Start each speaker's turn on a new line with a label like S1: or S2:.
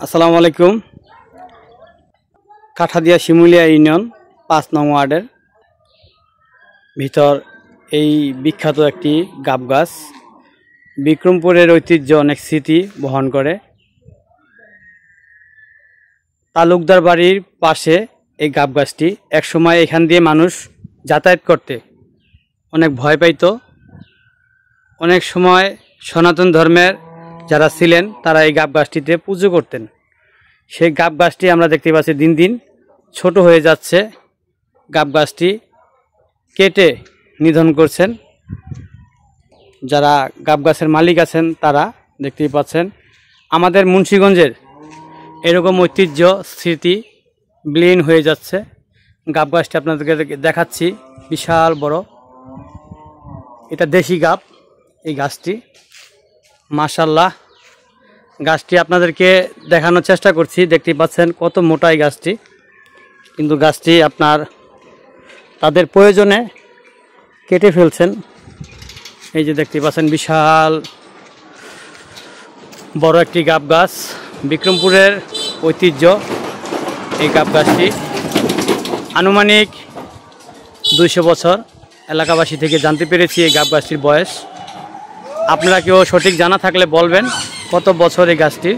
S1: আসসালামু আলাইকুম। কাঠাদিয়া শিমুলিয়া ইউনিয়ন ৫ নং ওয়ার্ডের ভিতর এই বিখ্যাত একটি গাব গাছ বিক্রমপুরের ঐতিহ্য অনেক স্মৃতি বহন করে। তালুকদার বাড়ির পাশে এই গাব গাছটি একসময় এখান দিয়ে মানুষ যাতায়াত করতে অনেক ভয় পাইত। অনেক সময় সনাতন ধর্মের যারা ছিলেন তারা এই গাব গাছটিতে পুজো করতেন। সেই গাব গাছটি আমরা দেখতে পাচ্ছি দিন দিন ছোট হয়ে যাচ্ছে। গাব গাছটি কেটে নিধন করছেন যারা গাব গাছের মালিক আছেন তারা। দেখতেই পাচ্ছেন আমাদের মুন্সিগঞ্জের এরকম ঐতিহ্য স্মৃতি বিলীন হয়ে যাচ্ছে। গাব গাছটি আপনাদেরকে দেখাচ্ছি, বিশাল বড়, এটা দেশি গাব। এই গাছটি মাশাআল্লাহ, গাছটি আপনাদেরকে দেখানোর চেষ্টা করছি। দেখতেই পাচ্ছেন কত মোটা এই গাছটি, কিন্তু গাছটি আপনার তাদের প্রয়োজনে কেটে ফেলছেন। এই যে দেখতে পাচ্ছেন বিশাল বড় একটি গাব গাছ, বিক্রমপুরের ঐতিহ্য। এই গাব গাছটি আনুমানিক ২০০ বছর এলাকাবাসী থেকে জানতে পেরেছি এই গাব গাছটির বয়স। আপনারা কেউ সঠিক জানা থাকলে বলবেন কত বছর এই গাছটি।